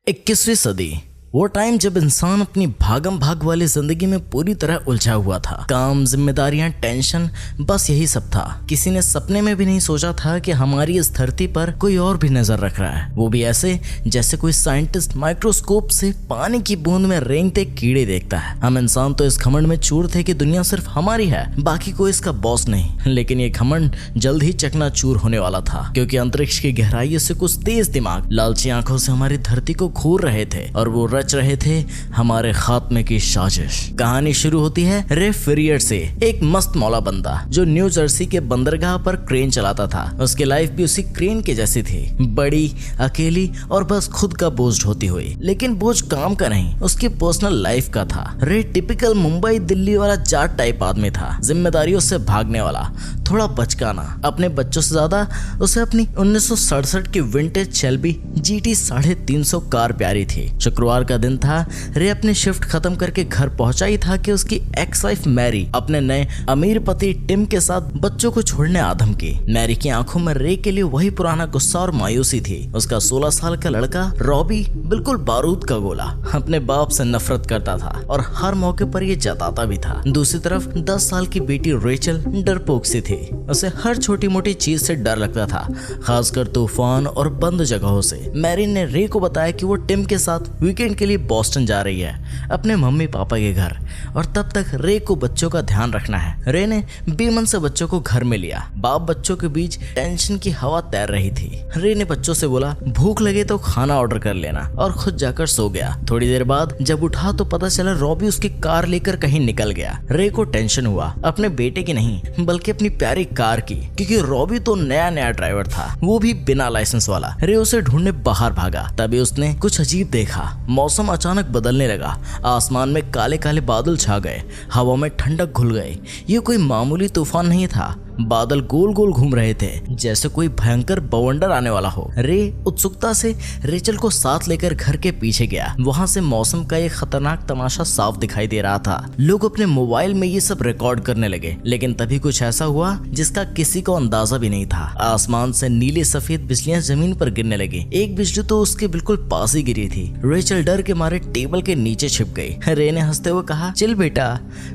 21वीं सदी वो टाइम जब इंसान अपनी भागम भाग वाली जिंदगी में पूरी तरह उलझा हुआ था। काम, जिम्मेदारियां, टेंशन, बस यही सब था। किसी ने सपने में भी नहीं सोचा था कि हमारी इस धरती पर कोई और भी नजर रख रहा है, वो भी ऐसे जैसे कोई साइंटिस्ट माइक्रोस्कोप से पानी की बूंद में रेंगते कीड़े देखता है। हम इंसान तो इस घमंड में चूर थे कि दुनिया सिर्फ हमारी है, बाकी कोई इसका बॉस नहीं। लेकिन ये घमंड जल्द ही चकनाचूर होने वाला था, क्योंकि अंतरिक्ष की गहराई से कुछ तेज दिमाग लालची आंखों से हमारी धरती को घूर रहे थे और वो रच रहे थे हमारे खात्मे की साजिश। कहानी शुरू होती है रे फेरियर से, एक मस्त मौला बंदा जो न्यू जर्सी के बंदरगाह पर क्रेन चलाता था। उसकी लाइफ भी उसी क्रेन के जैसी थी, बड़ी, अकेली और बस खुद का बोझ ढोती हुई। लेकिन बोझ काम का नहीं, उसकी पर्सनल लाइफ का था। रे टिपिकल मुंबई दिल्ली वाला जाट टाइप आदमी था, जिम्मेदारियों से भागने वाला, थोड़ा बचकाना। अपने बच्चों से ज्यादा उसे अपनी 1967 की विंटेज शेल्बी GT 350 कार प्यारी थी। शुक्रवार का दिन था। रे अपनी शिफ्ट खत्म करके घर पहुंचा ही था कि उसकी एक्स वाइफ मैरी अपने नए अमीर पति टिम के साथ बच्चों को छोड़ने आधम की। मैरी की आंखों में रे के लिए वही पुराना गुस्सा और मायूसी थी। उसका 16 साल का लड़का रॉबी बिल्कुल बारूद का गोला, अपने बाप से नफरत करता था और हर मौके पर ये जताता भी था। दूसरी तरफ 10 साल की बेटी रेचल डरपोक सी थी। उसे हर छोटी मोटी चीज से डर लगता था, खासकर तूफान और बंद जगहों से। मैरी ने रे को बताया कि वो टिम के साथ वीकेंड के लिए बॉस्टन जा रही है, अपने मम्मी पापा के घर, और तब तक रे को बच्चों का ध्यान रखना है। रे ने बेमन से बच्चों को घर में लिया। बाप बच्चों के बीच टेंशन की हवा तैर रही थी। रे ने बच्चों से बोला भूख लगे तो खाना ऑर्डर कर लेना, और खुद जाकर सो गया। थोड़ी देर बाद जब उठा तो पता चला रॉबी उसकी कार लेकर कहीं निकल गया। रे को टेंशन हुआ, अपने बेटे की नहीं बल्कि अपनी प्यारी कार की, क्योंकि रॉबी तो नया नया ड्राइवर था, वो भी बिना लाइसेंस वाला। रे उसे ढूंढने बाहर भागा। तभी उसने कुछ अजीब देखा। मौसम अचानक बदलने लगा। आसमान में काले काले बादल छा गए, हवा में ठंडक घुल गई। ये कोई मामूली तूफान नहीं था। बादल गोल गोल घूम रहे थे, जैसे कोई भयंकर बवंडर आने वाला हो। रे उत्सुकता से रेचल को साथ लेकर घर के पीछे गया। वहां से मौसम का एक खतरनाक तमाशा साफ दिखाई दे रहा था। लोग अपने मोबाइल में ये सब रिकॉर्ड करने लगे। लेकिन तभी कुछ ऐसा हुआ जिसका किसी को अंदाजा भी नहीं था। आसमान से नीली सफेद बिजलियां जमीन पर गिरने लगी। एक बिजली तो उसके बिल्कुल पास ही गिरी थी। रेचल डर के मारे टेबल के नीचे छिप गई। रे ने हंसते हुए कहा, चल बेटा,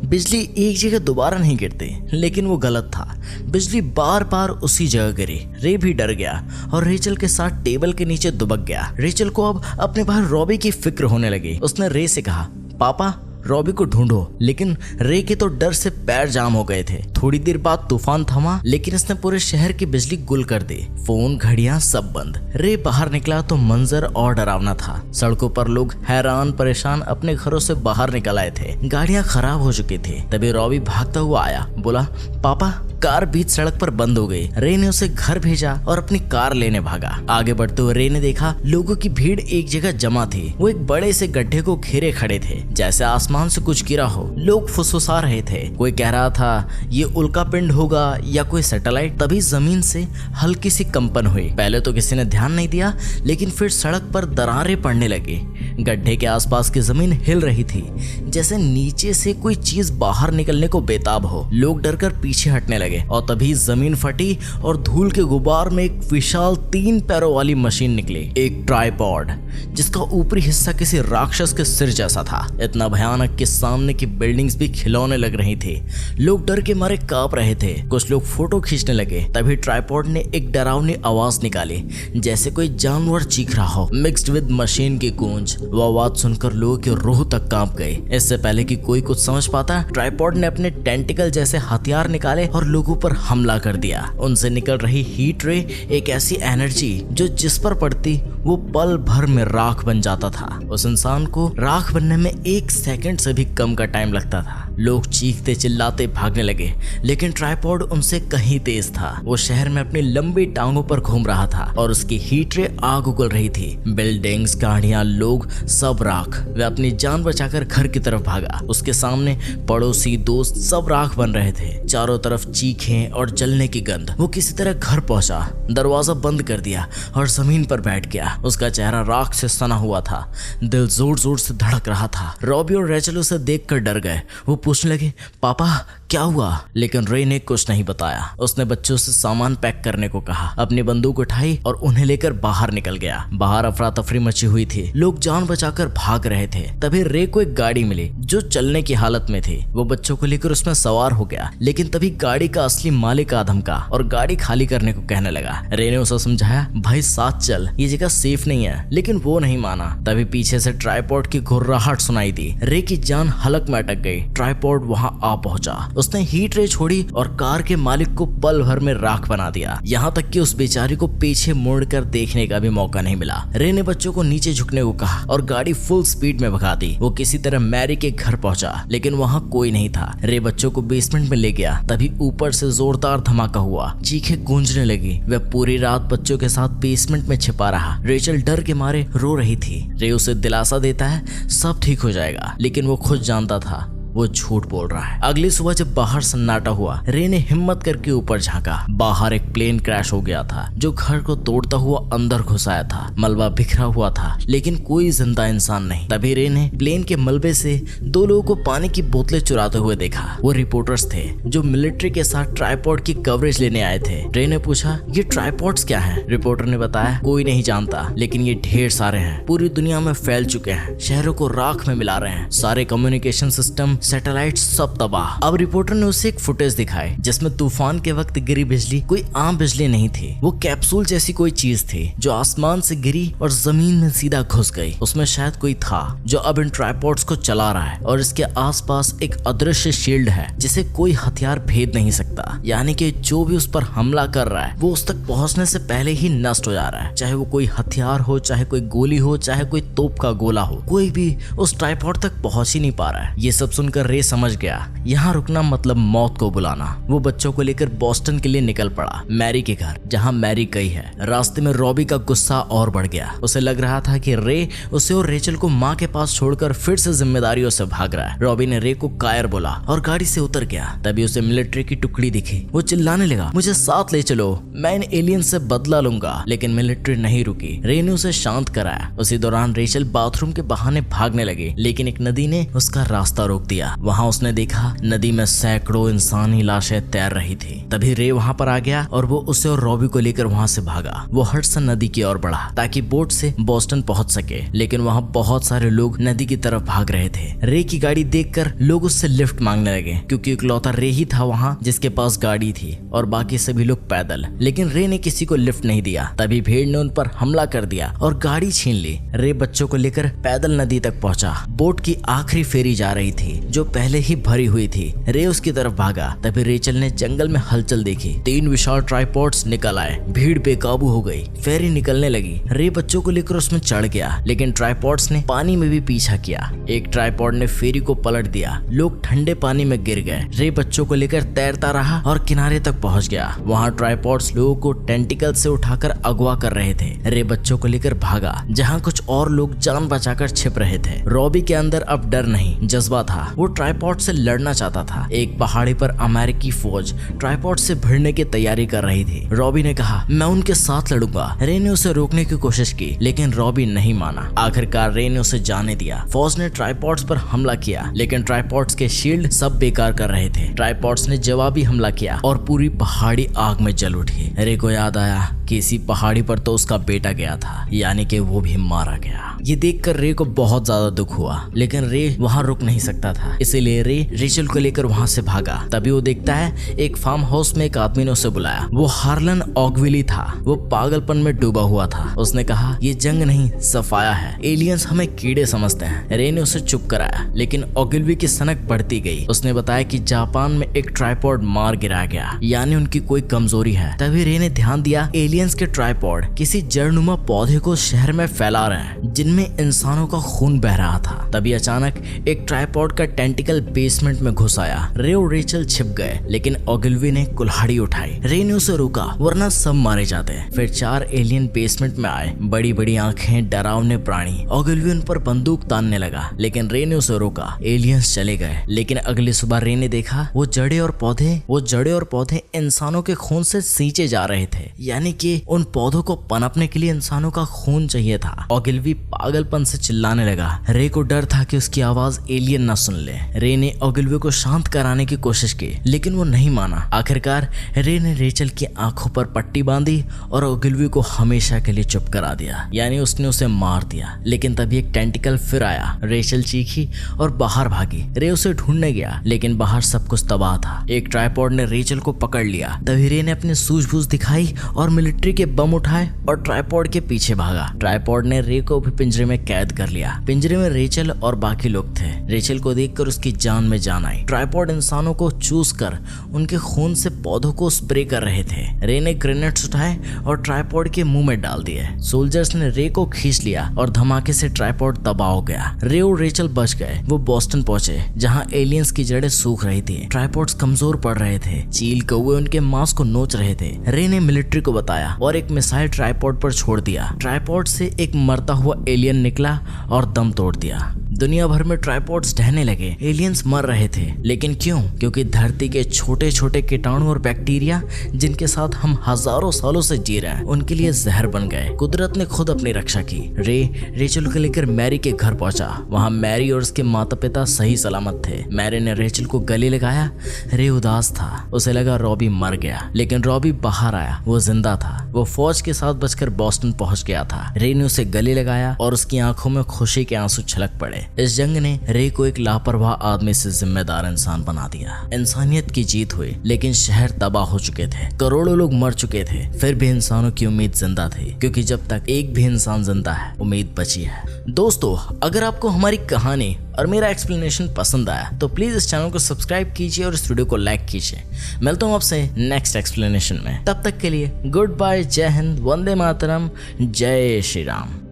बिजली एक जगह दोबारा नहीं गिरती। लेकिन वो गलत था। बिजली बार बार उसी जगह गिरी। रे भी डर गया और रेचल के साथ टेबल के नीचे दुबक गया। रेचल को अब अपने भाई रॉबी की फिक्र होने लगी। उसने रे से कहा, पापा रॉबी को ढूंढो। लेकिन रे के तो डर से पैर जाम हो गए थे। थोड़ी देर बाद तूफान थमा, लेकिन इसने पूरे शहर की बिजली गुल कर दी। फोन, घड़ियां सब बंद। रे बाहर निकला तो मंजर और डरावना था। सड़कों पर लोग हैरान परेशान अपने घरों से बाहर निकल आए थे। गाड़ियां खराब हो चुकी थी। तभी रॉबी भागता हुआ आया, बोला, पापा कार बीच सड़क पर बंद हो गई। रे ने उसे घर भेजा और अपनी कार लेने भागा। आगे बढ़ते हुए रे ने देखा लोगों की भीड़ एक जगह जमा थी। वो एक बड़े से गड्ढे को घेरे खड़े थे, जैसे आसमान से कुछ गिरा हो। लोग फुसफुसा रहे थे। कोई कह रहा था ये उल्का पिंड होगा या कोई सैटेलाइट। तभी जमीन से हल्की सी कंपन हुई। पहले तो किसी ने ध्यान नहीं दिया, लेकिन फिर सड़क पर दरारें पड़ने लगी। गड्ढे के आसपास की जमीन हिल रही थी, जैसे नीचे से कोई चीज बाहर निकलने को बेताब हो। लोग डरकर पीछे हटने लगे और तभी जमीन फटी और धूल के गुबार में एक विशाल 3 पैरों वाली मशीन निकली। एक ट्राइपॉड, जिसका ऊपरी हिस्सा किसी राक्षस के सिर जैसा था। इतना भयानक कि सामने की बिल्डिंग्स भी खिलौने लग रही थी। लोग डर के मारे कांप रहे थे। कुछ लोग फोटो खींचने लगे। तभी ट्राइपॉड ने एक डरावनी आवाज निकाली, जैसे कोई जानवर चीख रहा हो, मिक्स्ड विद मशीन की गूंज। वो आवाज सुनकर लोगों की रूह तक कांप गई। इससे पहले कि कोई कुछ समझ पाता, ट्राइपॉड ने अपने टेंटिकल जैसे हथियार निकाले और लोगों पर हमला कर दिया। उनसे निकल रही हीट रे एक ऐसी एनर्जी जो जिस पर पड़ती वो पल भर में राख बन जाता था। उस इंसान को राख बनने में 1 सेकंड से भी कम का टाइम लगता था। लोग चीखते चिल्लाते भागने लगे, लेकिन ट्राइपॉड उनसे कहीं तेज था। वो शहर में अपनी लंबी टांगों पर घूम रहा था और उसकी हीट रे आग उगल रही थी। बिल्डिंग्स, गाड़ियां, लोग सब राख। वह अपनी जान बचाकर घर की तरफ भागा। उसके सामने पड़ोसी, दोस्त सब राख बन रहे थे। चारों तरफ चीखें और जलने की गंध। वो किसी तरह घर पहुंचा, दरवाजा बंद कर दिया और जमीन पर बैठ गया। उसका चेहरा राख से सना हुआ था। दिल जोर जोर से धड़क रहा था। रॉबी और रेचल उसे देखकर डर गए। वो पूछने लगे, पापा क्या हुआ? लेकिन रे ने कुछ नहीं बताया। उसने बच्चों से सामान पैक करने को कहा, अपनी बंदूक उठाई और उन्हें लेकर बाहर निकल गया। बाहर अफरा तफरी मची हुई थी, लोग जान बचाकर भाग रहे थे। तभी रे को एक गाड़ी मिली जो चलने की हालत में थी। वो बच्चों को लेकर उसमें सवार हो गया, लेकिन तभी गाड़ी का असली मालिक आदम का और गाड़ी खाली करने को कहने लगा। रे ने उसे समझाया, भाई साथ चल, ये जगह सेफ नहीं है, लेकिन वो नहीं माना। तभी पीछे से ट्राइपॉड की घुर्राहट सुनाई दी। रे की जान हलक में अटक गई। ट्राइपॉड वहां आ पहुंचा। उसने हीट रे छोड़ी और कार के मालिक को पल भर में राख बना दिया। यहाँ तक कि उस बेचारी को पीछे मुड़कर देखने का भी मौका नहीं मिला। रे ने बच्चों को नीचे झुकने को कहा और गाड़ी फुल स्पीड में भगा दी। वो किसी तरह मैरी के घर पहुंचा, लेकिन वहाँ कोई नहीं था। रे बच्चों को बेसमेंट में ले गया। तभी ऊपर से जोरदार धमाका हुआ, चीखें गूंजने लगी। वह पूरी रात बच्चों के साथ बेसमेंट में छिपा रहा। रेचल डर के मारे रो रही थी। रे उसे दिलासा देता है सब ठीक हो जाएगा, लेकिन वो खुद जानता था वो झूठ बोल रहा है। अगली सुबह जब बाहर सन्नाटा हुआ, रे ने हिम्मत करके ऊपर झांका। बाहर एक प्लेन क्रैश हो गया था जो घर को तोड़ता हुआ अंदर घुस आया था। मलबा बिखरा हुआ था, लेकिन कोई जिंदा इंसान नहीं। तभी रे ने प्लेन के मलबे से दो लोगों को पानी की बोतलें चुराते हुए देखा। वो रिपोर्टर्स थे जो मिलिट्री के साथ ट्राइपॉड की कवरेज लेने आए थे। रे ने पूछा, ये ट्राइपॉड्स क्या है? रिपोर्टर ने बताया, कोई नहीं जानता, लेकिन ये ढेर सारे हैं, पूरी दुनिया में फैल चुके हैं, शहरों को राख में मिला रहे हैं, सारे कम्युनिकेशन सिस्टम, सैटेलाइट सब तबाह। अब रिपोर्टर ने उसे एक फुटेज दिखाई जिसमें तूफान के वक्त गिरी बिजली कोई आम बिजली नहीं थी। वो कैप्सूल जैसी कोई चीज थी जो आसमान से गिरी और जमीन में सीधा घुस गई। उसमें शायद कोई था जो अब इन ट्राइपॉड्स को चला रहा है और इसके आसपास एक अदृश्य शील्ड है जिसे कोई हथियार भेद नहीं सकता। यानी कि जो भी उस पर हमला कर रहा है वो उस तक पहुंचने से पहले ही नष्ट हो जा रहा है। चाहे वो कोई हथियार हो, चाहे कोई गोली हो, चाहे कोई तोप का गोला हो, कोई भी उस ट्राइपॉड तक पहुंच ही नहीं पा रहा है। ये सब सुनकर रे समझ गया, यहाँ रुकना मतलब मौत को बुलाना। वो बच्चों को लेकर बोस्टन के लिए निकल पड़ा, मैरी के घर, जहाँ मैरी गई है। रास्ते में रॉबी का गुस्सा और बढ़ गया। उसे लग रहा था कि रे उसे और रेचल को माँ के पास छोड़कर फिर से जिम्मेदारियों से भाग रहा है। रॉबी ने रे को कायर बोला और गाड़ी से उतर गया। तभी उसे मिलिट्री की टुकड़ी दिखी। वो चिल्लाने लगा, मुझे साथ ले चलो, मैं इन एलियन से बदला लूंगा। लेकिन मिलिट्री नहीं रुकी। रे ने उसे शांत कराया। उसी दौरान रेचल बाथरूम के बहाने भागने लगी, लेकिन एक नदी ने उसका रास्ता रोक दिया। वहाँ उसने देखा नदी में सैकड़ों इंसानी लाशें तैर रही थी। तभी रे वहाँ पर आ गया और वो उसे और रॉबी को लेकर वहाँ से भागा। वो हडसन नदी की ओर बढ़ा ताकि बोट से बोस्टन पहुंच सके, लेकिन वहाँ बहुत सारे लोग नदी की तरफ भाग रहे थे। रे की गाड़ी देखकर लोग उससे लिफ्ट मांगने लगे, क्योंकि इकलौता रे ही था वहाँ जिसके पास गाड़ी थी और बाकी सभी लोग पैदल। लेकिन रे ने किसी को लिफ्ट नहीं दिया। तभी भीड़ ने उन पर हमला कर दिया और गाड़ी छीन ली। रे बच्चों को लेकर पैदल नदी तक पहुंचा। बोट की आखिरी फेरी जा रही थी जो पहले ही भरी हुई थी। रे उसकी तरफ भागा। तभी रेचल ने जंगल में हलचल देखी। 3 विशाल ट्राइपॉड्स निकल आए। भीड़ बेकाबू हो गई। फेरी निकलने लगी। रे बच्चों को लेकर उसमें चढ़ गया, लेकिन ट्राइपॉड्स ने पानी में भी पीछा किया। एक ट्राइपॉड ने फेरी को पलट दिया। लोग ठंडे पानी में गिर गए। रे बच्चों को लेकर तैरता रहा और किनारे तक पहुंच गया। वहाँ ट्राइपॉड्स लोगों को टेंटिकल से उठाकर अगवा कर रहे थे। रे बच्चों को लेकर भागा, जहाँ कुछ और लोग जान बचाकर छिप रहे थे। रॉबी के अंदर अब डर नहीं, जज्बा था। वो ट्राइपॉड से लड़ना चाहता था। एक पहाड़ी पर अमेरिकी फौज ट्राइपॉड से भिड़ने की तैयारी कर रही थी। रॉबी ने कहा, मैं उनके साथ लड़ूंगा। रे ने उसे रोकने की कोशिश की, लेकिन रॉबी नहीं माना। आखिरकार रे ने उसे जाने दिया। फौज ने ट्राइपॉड्स पर हमला किया, लेकिन ट्राइपॉड्स के शील्ड सब बेकार कर रहे थे। ट्राइपॉड्स ने जवाबी हमला किया और पूरी पहाड़ी आग में जल उठी। रे को याद आया कि इसी पहाड़ी पर तो उसका बेटा गया था, यानी कि वो भी मारा गया। ये देखकर रे को बहुत ज्यादा दुख हुआ, लेकिन रे वहाँ रुक नहीं सकता था। इसीलिए रे रेचल को लेकर वहाँ से भागा। तभी वो देखता है एक फार्म हाउस में एक आदमी ने उसे बुलाया। वो हार्लन ऑगविली था। वो पागलपन में डूबा हुआ था। उसने कहा, ये जंग नहीं सफाया है, एलियंस हमें कीड़े समझते हैं। रे ने उसे चुप कराया, लेकिन ऑगविली की सनक बढ़ती गई। उसने बताया कि जापान में एक ट्राइपॉड मार गिराया गया, यानी उनकी कोई कमजोरी है। तभी रे ने ध्यान दिया, एलियंस के ट्राइपॉड किसी जड़नुमा पौधे को शहर में फैला रहे हैं जिनमें इंसानों का खून बह रहा था। तभी अचानक एक ट्राइपॉड का टेंटिकल बेसमेंट में घुस आया। रे और रेचल छिप गए, लेकिन ऑगिल्वी ने कुल्हाड़ी उठाई। रे ने उसे रोका, वरना सब मारे जाते। फिर 4 एलियन बेसमेंट में आए, बड़ी बड़ी आंखें, डरावने प्राणी। ऑगिल्वी उन पर बंदूक तानने लगा, लेकिन रे ने उसे रोका। एलियंस चले गए, लेकिन अगली सुबह रे ने देखा वो जड़े और पौधे इंसानों के खून से सींचे जा रहे थे, यानी कि उन पौधों को पनपने के लिए इंसानों का खून चाहिए था। ऑगिल्वी पागलपन से चिल्लाने लगा। रे को डर था कि उसकी आवाज एलियन न सुन ले। रे ने ओगिलवे को शांत कराने की कोशिश की लेकिन वो नहीं माना। आखिरकार रे ने रेचल की आंखों पर पट्टी बांधी और ओगिलवे को हमेशा के लिए चुप करा दिया, यानी उसने उसे मार दिया। लेकिन तभी एक टेंटिकल फिर आया। रेचल चीखी और बाहर भागी। रे उसे ढूंढने गया लेकिन बाहर सब कुछ तबाह था। एक ट्राइपॉड ने रेचल को पकड़ लिया। तभी रे ने अपनी सूझबूझ दिखाई और मिलिट्री के बम उठाए और ट्राइपॉड के पीछे भागा। ट्राइपॉड ने रे को भी पिंजरे में कैद कर लिया। पिंजरे में रेचल और बाकी लोग थे। रेचल को देखकर उसकी जान में जान आई। ट्राइपॉड इंसानों को चूस कर उनके खून से पौधों को स्प्रे कर रहे थे। रे ने ग्रेनेड्स उठाए और ट्राइपॉड के मुंह में डाल दिए। सोल्जर्स ने रे को खींच लिया और धमाके से ट्राइपॉड तबाह हो गया। रे और रेचल बच गए। वो बोस्टन पहुंचे जहां एलियंस की जड़ें सूख रही थी। ट्राइपॉड्स कमजोर पड़ रहे थे। चील कौवे उनके मांस को नोच रहे थे। रे ने मिलिट्री को बताया और एक मिसाइल ट्राइपॉड पर छोड़ दिया। ट्राइपॉड से एक मरता हुआ एलियन निकला और दम तोड़ दिया। दुनिया भर में ट्राइपॉड्स ढहने लगे। एलियंस मर रहे थे लेकिन क्यों? क्योंकि धरती के छोटे छोटे कीटाणु और बैक्टीरिया जिनके साथ हम हजारों सालों से जी रहे हैं उनके लिए जहर बन गए। कुदरत ने खुद अपनी रक्षा की। रे रेचल को लेकर मैरी के घर पहुंचा। वहां मैरी और उसके माता पिता सही सलामत थे। मैरी ने रेचल को गले लगाया। रे उदास था। उसे लगा रॉबी मर गया लेकिन रॉबी बाहर आया। वो जिंदा था। वो फौज के साथ बचकर बोस्टन पहुंच गया था। रे ने उसे गले लगाया और उसकी आंखों में खुशी के आंसू छलक पड़े। इस जंग ने रे को एक लापरवाह आदमी से जिम्मेदार इंसान बना दिया। इंसानियत की जीत हुई लेकिन शहर तबाह हो चुके थे। करोड़ों लोग मर चुके थे। फिर भी इंसानों की उम्मीद जिंदा थी क्योंकि जब तक एक भी इंसान जिंदा है उम्मीद बची है। दोस्तों, अगर आपको हमारी कहानी और मेरा एक्सप्लेनेशन पसंद आया तो प्लीज इस चैनल को सब्सक्राइब कीजिए और इस वीडियो को लाइक कीजिए। मिलता हूँ आपसे नेक्स्ट एक्सप्लेनेशन में। तब तक के लिए गुड बाय, जय हिंद, वंदे मातरम, जय श्री राम।